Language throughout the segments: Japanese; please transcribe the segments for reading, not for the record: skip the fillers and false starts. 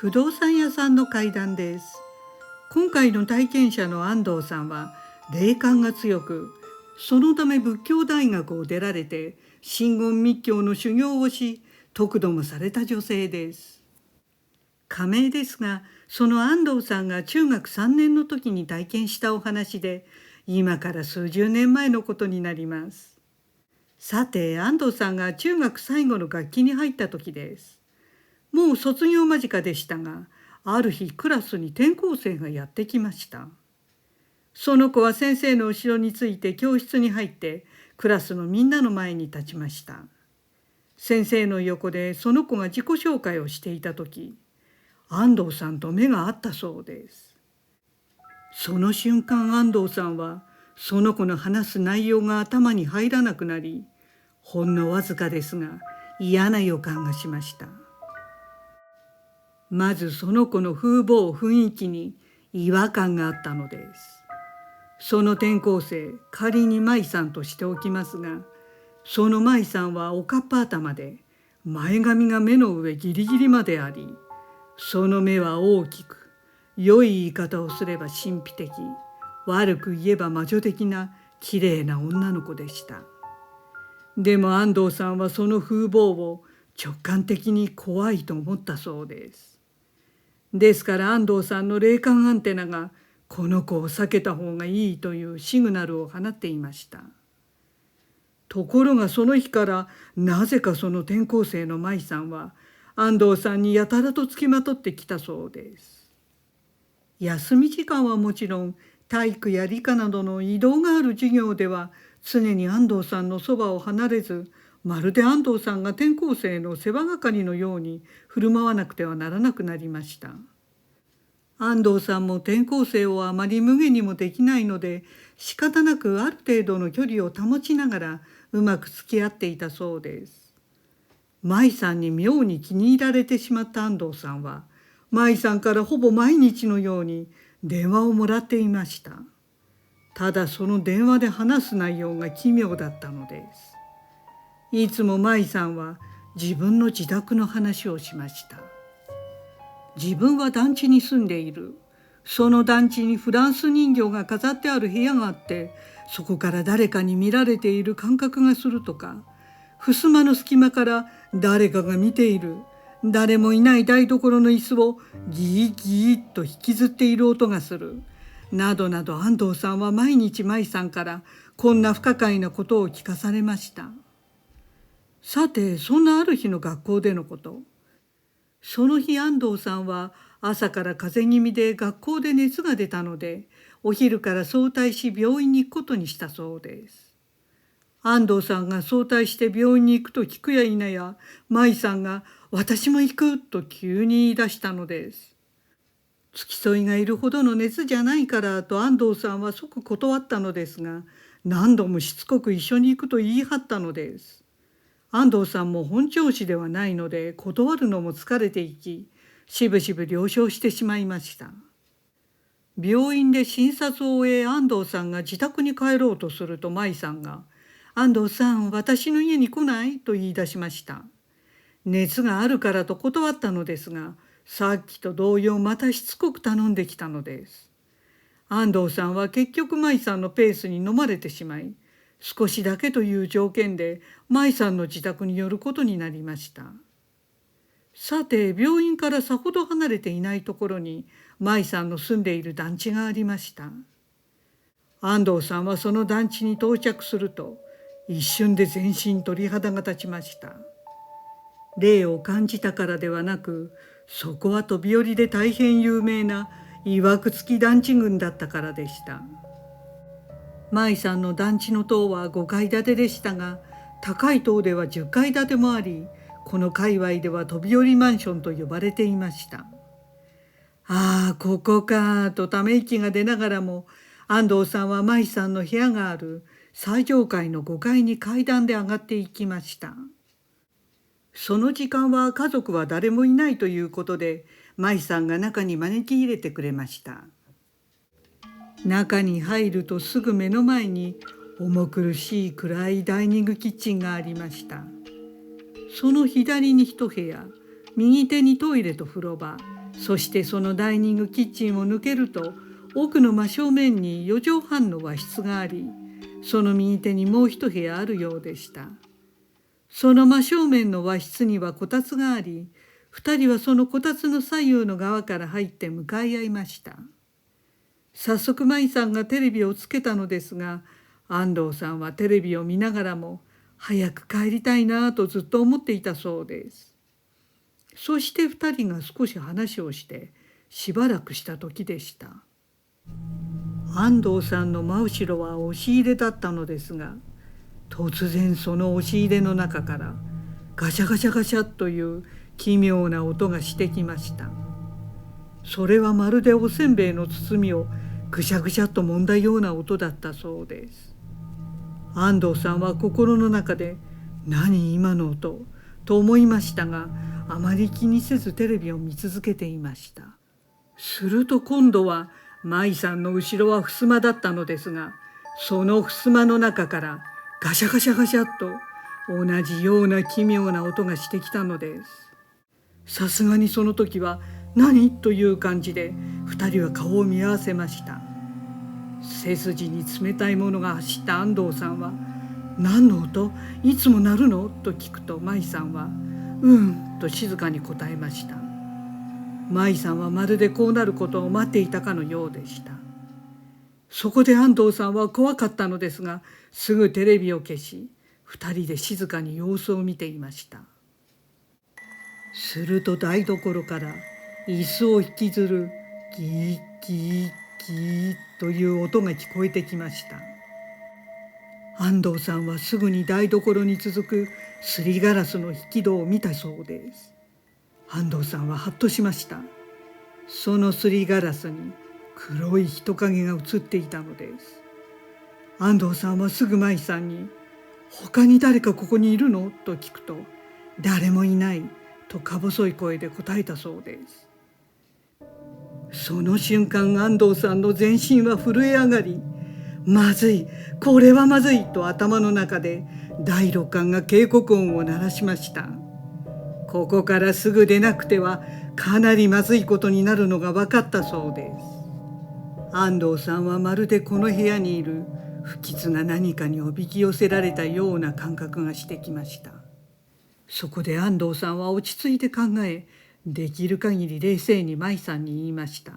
不動産屋さんの階段です。今回の体験者の安藤さんは霊感が強く、そのため仏教大学を出られて真言密教の修行をし、得度もされた女性です。仮名ですが、その安藤さんが中学3年の時に体験したお話で、今から数十年前のことになります。さて、安藤さんが中学最後の学期に入った時です。もう卒業間近でしたが、ある日クラスに転校生がやってきました。その子は先生の後ろについて教室に入って、クラスのみんなの前に立ちました。先生の横でその子が自己紹介をしていた時、安藤さんと目が合ったそうです。その瞬間、安藤さんはその子の話す内容が頭に入らなくなり、ほんのわずかですが嫌な予感がしました。まずその子の風貌雰囲気に違和感があったのです。その転校生、仮に舞さんとしておきますが、その舞さんはおかっぱ頭で、前髪が目の上ギリギリまであり、その目は大きく、良い言い方をすれば神秘的、悪く言えば魔女的な綺麗な女の子でした。でも安藤さんはその風貌を直感的に怖いと思ったそうです。ですから安藤さんの霊感アンテナがこの子を避けた方がいいというシグナルを放っていました。ところがその日からなぜかその転校生の舞さんは安藤さんにやたらとつきまとってきたそうです。休み時間はもちろん体育や理科などの移動がある授業では常に安藤さんのそばを離れず、まるで安藤さんが転校生の世話係のように振る舞わなくてはならなくなりました。安藤さんも転校生をあまり無下にもできないので、仕方なくある程度の距離を保ちながらうまく付き合っていたそうです。舞さんに妙に気に入られてしまった安藤さんは、舞さんからほぼ毎日のように電話をもらっていました。ただその電話で話す内容が奇妙だったのです。いつも舞さんは自分の自宅の話をしました。自分は団地に住んでいる。その団地にフランス人形が飾ってある部屋があって、そこから誰かに見られている感覚がするとか、襖の隙間から誰かが見ている。誰もいない台所の椅子をギーギーっと引きずっている音がする。などなど安藤さんは毎日舞さんからこんな不可解なことを聞かされました。さて、そんなある日の学校でのこと。その日安藤さんは朝から風邪気味で学校で熱が出たので、お昼から早退し病院に行くことにしたそうです。安藤さんが早退して病院に行くと聞くや否や、舞さんが私も行くと急に言い出したのです。付き添いがいるほどの熱じゃないからと安藤さんは即断ったのですが、何度もしつこく一緒に行くと言い張ったのです。安藤さんも本調子ではないので断るのも疲れていき、しぶしぶ了承してしまいました。病院で診察を終え安藤さんが自宅に帰ろうとすると舞さんが「安藤さん、私の家に来ない?」と言い出しました。熱があるからと断ったのですが、さっきと同様またしつこく頼んできたのです。安藤さんは結局舞さんのペースに飲まれてしまい、少しだけという条件で舞さんの自宅に寄ることになりました。さて、病院からさほど離れていないところに舞さんの住んでいる団地がありました。安藤さんはその団地に到着すると、一瞬で全身鳥肌が立ちました。霊を感じたからではなく、そこは飛び降りで大変有名ないわくつき団地群だったからでした。舞さんの団地の棟は5階建てでしたが、高い棟では10階建てもあり、この界隈では飛び降りマンションと呼ばれていました。ああ、ここかとため息が出ながらも、安藤さんは舞さんの部屋がある最上階の5階に階段で上がっていきました。その時間は家族は誰もいないということで、舞さんが中に招き入れてくれました。中に入るとすぐ目の前に重苦しい暗いダイニングキッチンがありました。その左に一部屋、右手にトイレと風呂場、そしてそのダイニングキッチンを抜けると、奥の真正面に4畳半の和室があり、その右手にもう一部屋あるようでした。その真正面の和室にはこたつがあり、2人はそのこたつの左右の側から入って向かい合いました。早速舞さんがテレビをつけたのですが、安藤さんはテレビを見ながらも早く帰りたいなとずっと思っていたそうです。そして2人が少し話をしてしばらくした時でした。安藤さんの真後ろは押し入れだったのですが、突然その押し入れの中からガシャガシャガシャという奇妙な音がしてきました。それはまるでおせんべいの包みをぐしゃぐしゃと揉んだような音だったそうです。安藤さんは心の中で何今の音と思いましたが、あまり気にせずテレビを見続けていました。すると今度は舞さんの後ろは襖だったのですが、その襖の中からガシャガシャガシャと同じような奇妙な音がしてきたのです。さすがにその時は何という感じで2人は顔を見合わせました。背筋に冷たいものが走った安藤さんは「何の音？いつも鳴るの？」と聞くと、舞さんは「うん」と静かに答えました。舞さんはまるでこうなることを待っていたかのようでした。そこで安藤さんは怖かったのですが、すぐテレビを消し、2人で静かに様子を見ていました。すると台所から椅子を引きずるギーギーギーという音が聞こえてきました。安藤さんはすぐに台所に続くすりガラスの引き戸を見たそうです。安藤さんはハッとしました。そのすりガラスに黒い人影が映っていたのです。安藤さんはすぐ舞さんに「他に誰かここにいるの？」と聞くと「誰もいない」とか細い声で答えたそうです。その瞬間、安藤さんの全身は震え上がり、まずい、これはまずいと頭の中で第六感が警告音を鳴らしました。ここからすぐ出なくてはかなりまずいことになるのが分かったそうです。安藤さんはまるでこの部屋にいる不吉な何かにおびき寄せられたような感覚がしてきました。そこで安藤さんは落ち着いて考え、できる限り冷静に舞さんに言いました。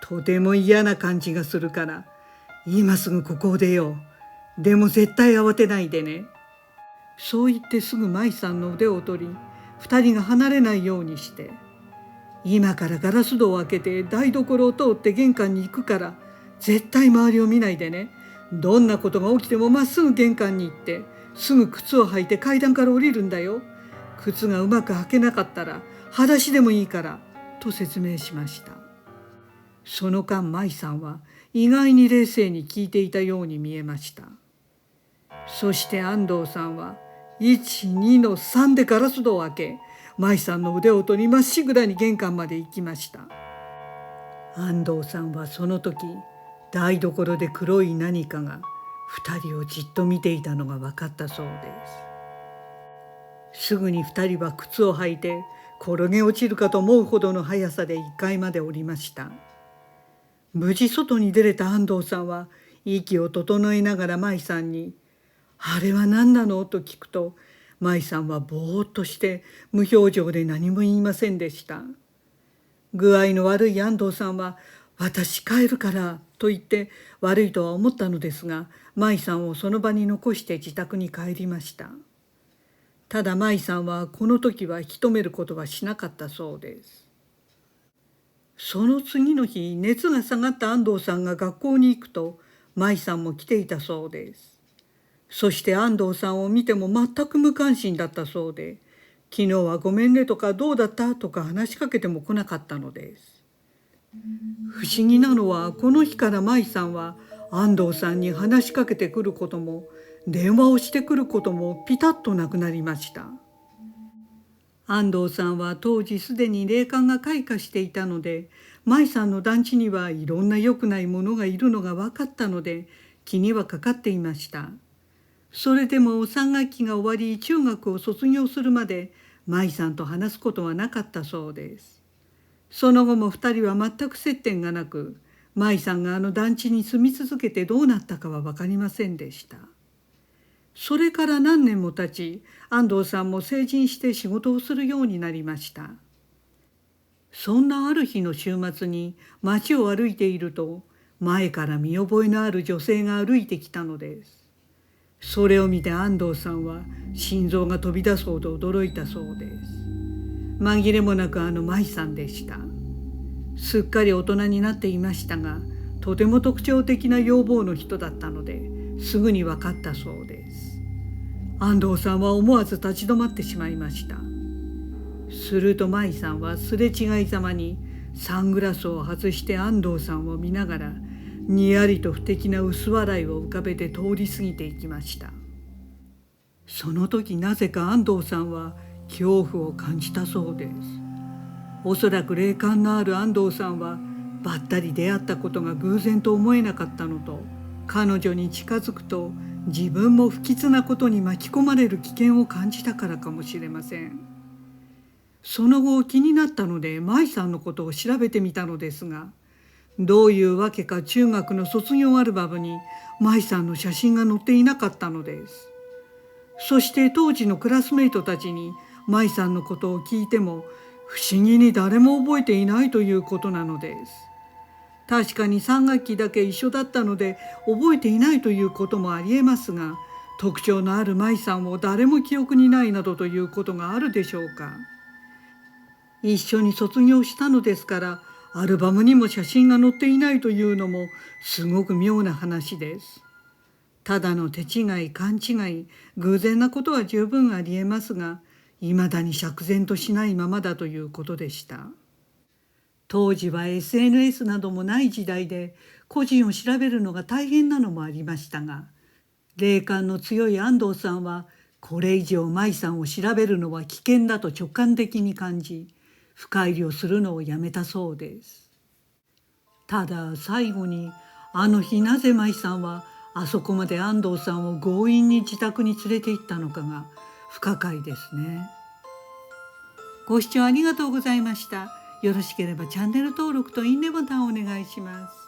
とても嫌な感じがするから今すぐここを出よう。でも絶対慌てないでね。そう言ってすぐ舞さんの腕を取り、2人が離れないようにして、今からガラス戸を開けて台所を通って玄関に行くから絶対周りを見ないでね。どんなことが起きてもまっすぐ玄関に行ってすぐ靴を履いて階段から降りるんだよ。靴がうまく履けなかったら裸足でもいいからと説明しました。その間舞さんは意外に冷静に聞いていたように見えました。そして安藤さんは1、2の3でガラス戸を開け、舞さんの腕を取りまっしぐらに玄関まで行きました。安藤さんはその時台所で黒い何かが2人をじっと見ていたのが分かったそうです。すぐに2人は靴を履いて転げ落ちるかと思うほどの速さで1階まで降りました。無事外に出れた安藤さんは息を整えながら舞さんに「あれは何なの？」と聞くと、舞さんはぼーっとして無表情で何も言いませんでした。具合の悪い安藤さんは「私帰るから」と言って悪いとは思ったのですが、舞さんをその場に残して自宅に帰りました。ただ舞さんはこの時は引き止めることはしなかったそうです。その次の日、熱が下がった安藤さんが学校に行くと舞さんも来ていたそうです。そして安藤さんを見ても全く無関心だったそうで、昨日はごめんねとかどうだったとか話しかけても来なかったのです。不思議なのは、この日から舞さんは安藤さんに話しかけてくることも電話をしてくることもピタッとなくなりました。安藤さんは当時すでに霊感が開花していたので、舞さんの団地にはいろんな良くないものがいるのが分かったので気にはかかっていました。それでも3学期が終わり中学を卒業するまで舞さんと話すことはなかったそうです。その後も2人は全く接点がなく、舞さんがあの団地に住み続けてどうなったかは分かりませんでした。それから何年も経ち、安藤さんも成人して仕事をするようになりました。そんなある日の週末に街を歩いていると、前から見覚えのある女性が歩いてきたのです。それを見て安藤さんは心臓が飛び出すほど驚いたそうです。紛れもなくあの舞さんでした。すっかり大人になっていましたが、とても特徴的な容貌の人だったのですぐに分かったそうです。安藤さんは思わず立ち止まってしまいました。すると舞さんはすれ違いざまにサングラスを外して安藤さんを見ながら、にやりと不敵な薄笑いを浮かべて通り過ぎていきました。その時なぜか安藤さんは恐怖を感じたそうです。おそらく霊感のある安藤さんはばったり出会ったことが偶然と思えなかったのと、彼女に近づくと自分も不吉なことに巻き込まれる危険を感じたからかもしれません。その後気になったので舞さんのことを調べてみたのですが、どういうわけか中学の卒業アルバムに舞さんの写真が載っていなかったのです。そして当時のクラスメイトたちに舞さんのことを聞いても、不思議に誰も覚えていないということなのです。確かに3学期だけ一緒だったので覚えていないということもありえますが、特徴のある舞さんを誰も記憶にないなどということがあるでしょうか。一緒に卒業したのですから、アルバムにも写真が載っていないというのもすごく妙な話です。ただの手違い、勘違い、偶然なことは十分ありえますが、いまだに釈然としないままだということでした。当時は SNS などもない時代で、個人を調べるのが大変なのもありましたが、霊感の強い安藤さんは、これ以上舞さんを調べるのは危険だと直感的に感じ、深入りをするのをやめたそうです。ただ最後に、あの日なぜ舞さんはあそこまで安藤さんを強引に自宅に連れて行ったのかが不可解ですね。ご視聴ありがとうございました。よろしければチャンネル登録といいねボタンをお願いします。